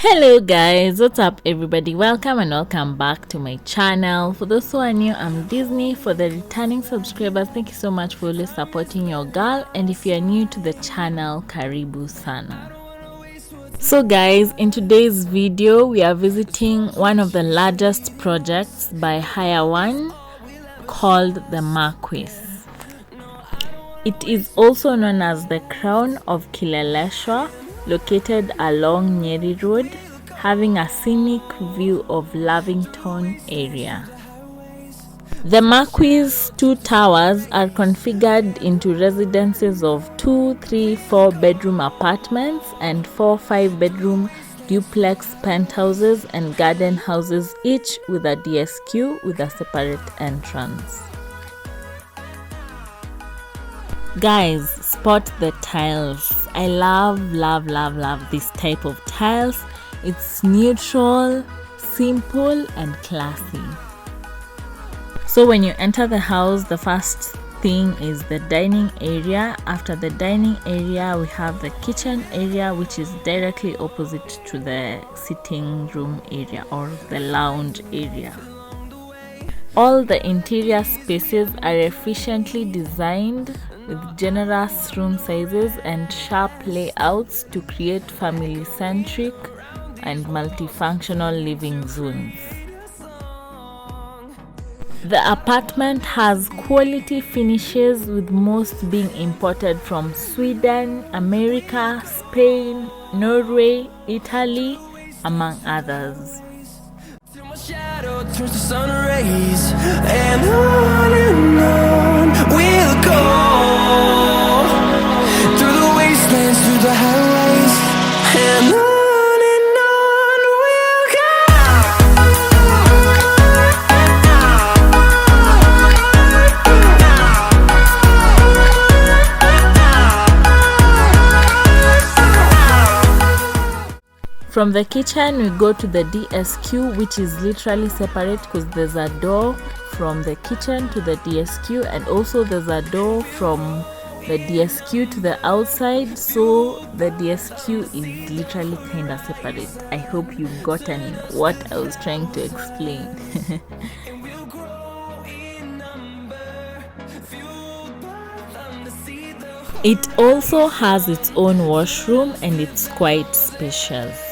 Hello guys, what's up everybody? Welcome and welcome back to my channel. For those who are new, I'm Disney. For the returning subscribers, thank you so much for always supporting your girl, and if you're new to the channel, karibu sana. So guys, in today's video we are visiting one of the largest projects by Hire One called the Marquis. It is also known as the Crown of Kileleleshwa, located along Nyeri Road, having a scenic view of Lavington area. The Marquis 2 towers are configured into residences of 2, 3, 4 bedroom apartments and 4 5-bedroom duplex penthouses and garden houses, each with a DSQ with a separate entrance. Guys, spot the tiles. I love this type of tiles. It's neutral, simple and classy. So when you enter the house, the first thing is the dining area. After the dining area, we have the kitchen area, which is directly opposite to the sitting room area or the lounge area. All the interior spaces are efficiently designed with generous room sizes and sharp layouts to create family-centric and multifunctional living zones. The apartment has quality finishes, with most being imported from Sweden, America, Spain, Norway, Italy, among others. My shadow turns to sun rays, and on we'll go. Through the wastelands, through the highways, and on we'll go. From the kitchen we go to the DSQ, which is literally separate because there's a door from the kitchen to the DSQ, and also there's a door from the DSQ to the outside, so the DSQ is literally kind of separate. I hope you've gotten what I was trying to explain. It also has its own washroom and it's quite spacious.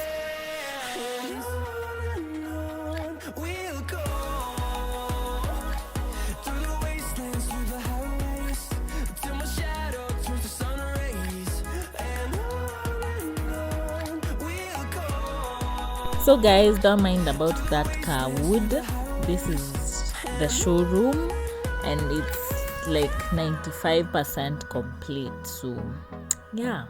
So guys, don't mind about that car wood. This is the showroom and it's like 95% complete, so yeah.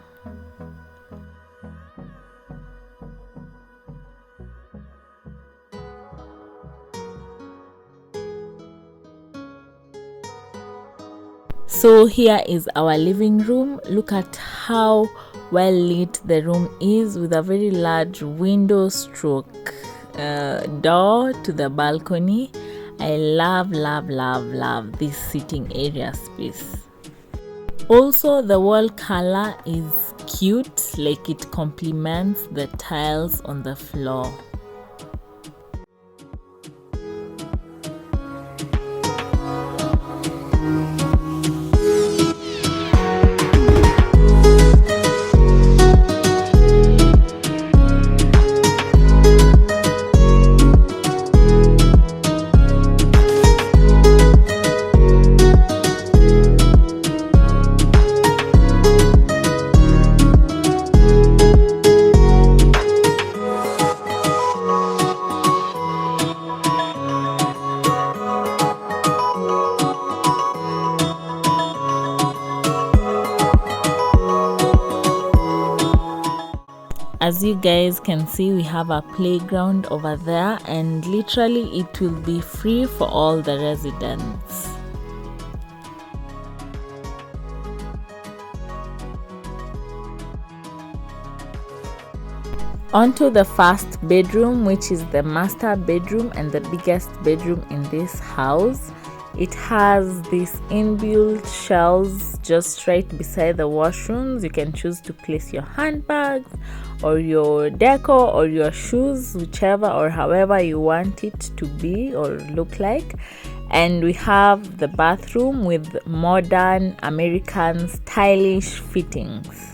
So here is our living room. Look at how well lit the room is, with a very large window stroke door to the balcony. I love this sitting area space. Also, the wall color is cute, like it complements the tiles on the floor. As you guys can see, we have a playground over there, and literally it will be free for all the residents. Onto the first bedroom, which is the master bedroom and the biggest bedroom in this house. It has these inbuilt shelves just right beside the washrooms. You can choose to place your handbags or your decor or your shoes, whichever or however you want it to be or look like. And we have the bathroom with modern American stylish fittings.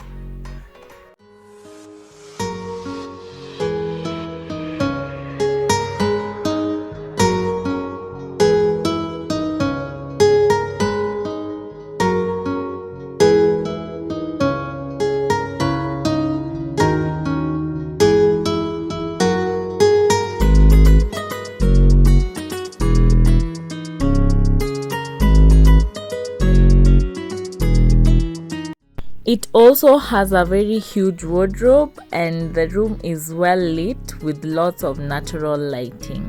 It also has a very huge wardrobe, and the room is well lit with lots of natural lighting.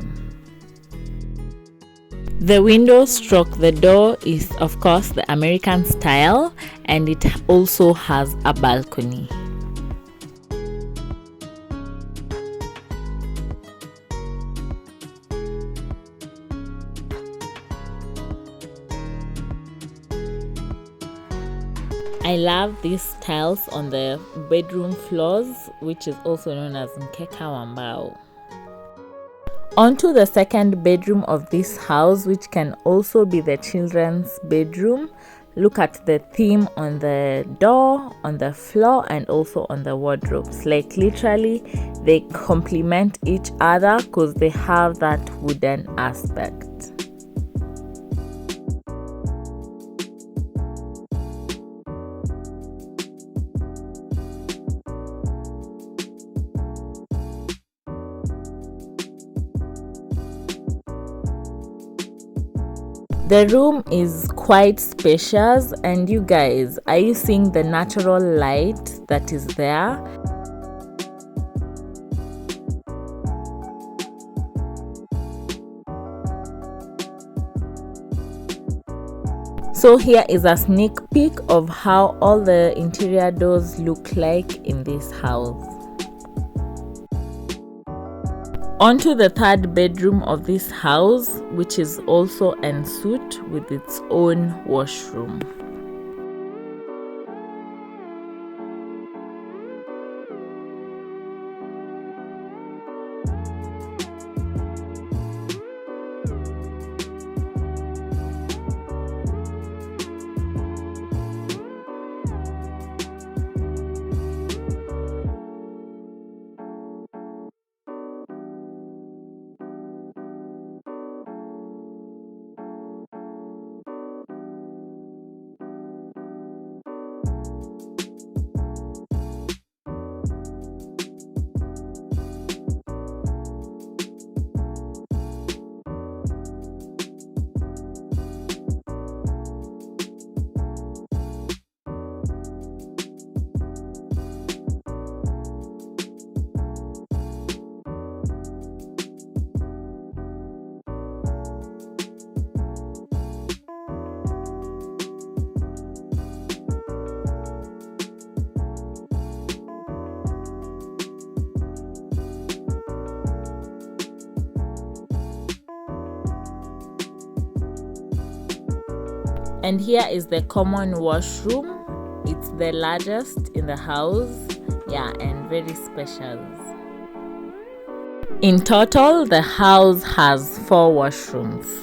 The window stroke the door is of course the American style, and it also has a balcony. I love these tiles on the bedroom floors, which is also known as Mkeka Wambao. Onto the second bedroom of this house, which can also be the children's bedroom. Look at the theme on the door, on the floor, and also on the wardrobes. Like literally, they complement each other because they have that wooden aspect. The room is quite spacious, and you guys, are you seeing the natural light that is there? So here is a sneak peek of how all the interior doors look like in this house. Onto the third bedroom of this house, which is also en suite with its own washroom. And here is the common washroom. It's the largest in the house, yeah, and very spacious. In total, the house has 4 washrooms.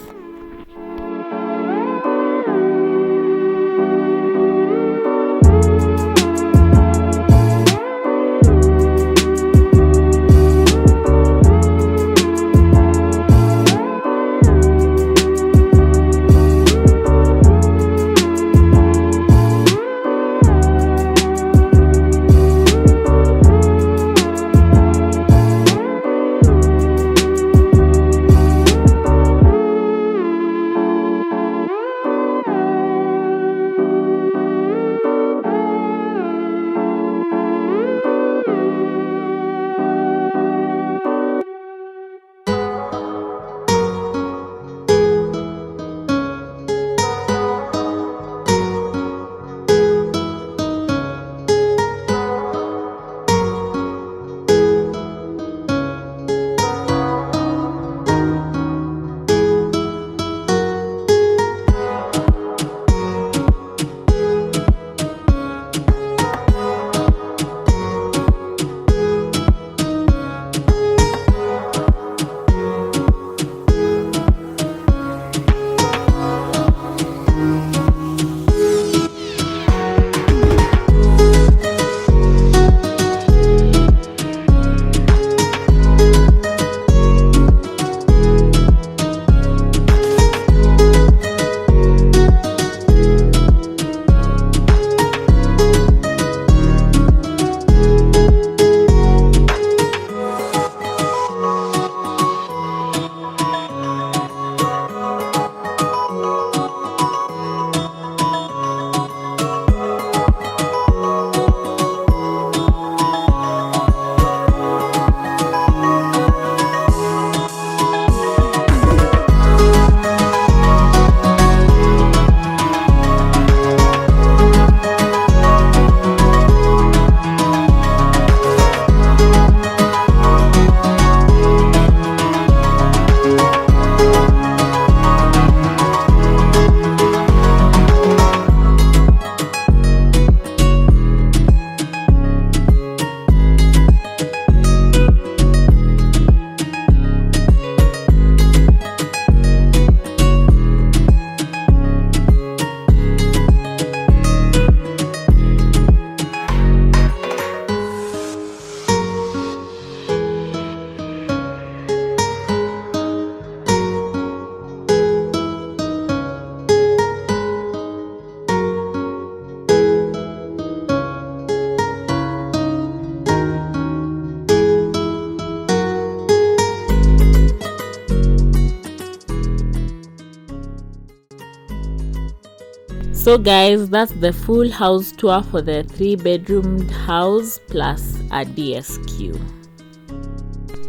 So guys, that's the full house tour for the 3-bedroomed house plus a DSQ.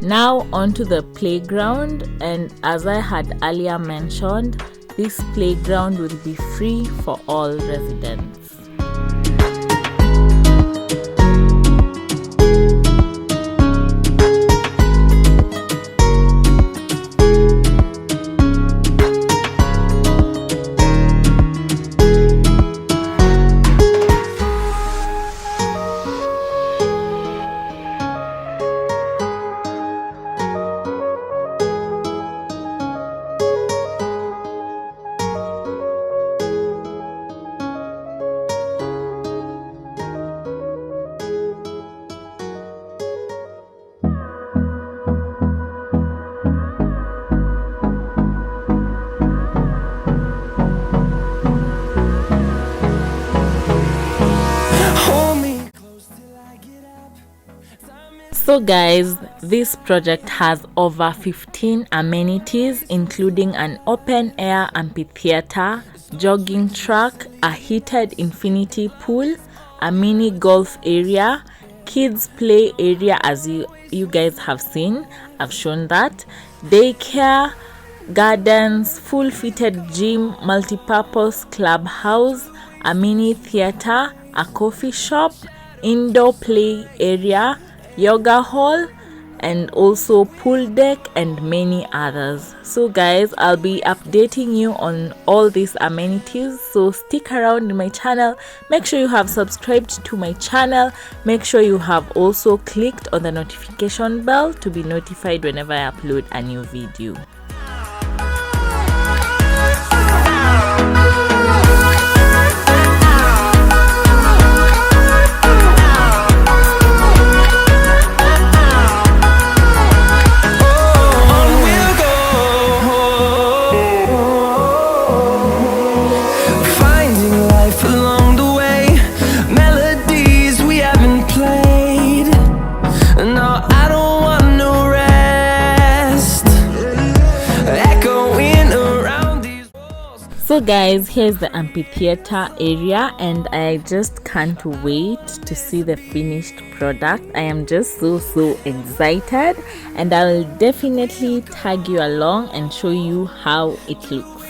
Now onto the playground, and as I had earlier mentioned, this playground will be free for all residents. So guys, this project has over 15 amenities, including an open air amphitheater, jogging track, a heated infinity pool, a mini golf area, kids play area as you guys have seen, I've shown that, daycare, gardens, full fitted gym, multi-purpose clubhouse, a mini theater, a coffee shop, indoor play area, yoga hall, and also pool deck, and many others. So guys, I'll be updating you on all these amenities, so stick around in my channel. Make sure you have subscribed to my channel. Make sure you have also clicked on the notification bell to be notified whenever I upload a new video. So guys, here's the amphitheater area, and I just can't wait to see the finished product. I am just so excited, and I will definitely tag you along and show you how it looks.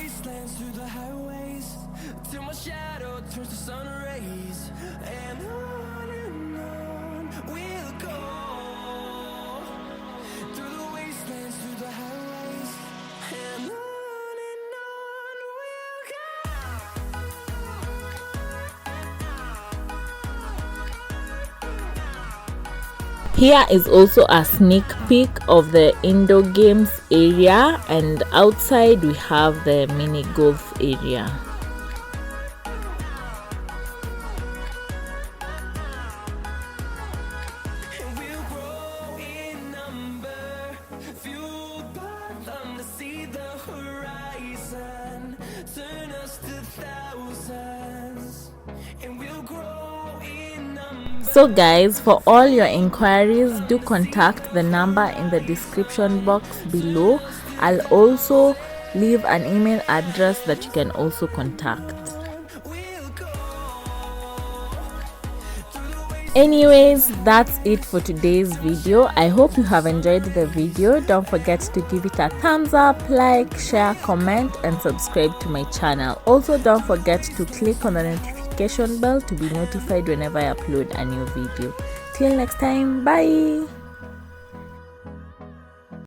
Here is also a sneak peek of the indoor games area, and outside we have the mini golf area. So guys, for all your inquiries, do contact the number in the description box below. I'll also leave an email address that you can also contact. Anyways, that's it for today's video. I hope you have enjoyed the video. Don't forget to give it a thumbs up, like, share, comment, and subscribe to my channel. Also, don't forget to click on the notification bell to be notified whenever I upload a new video. Till next time, bye.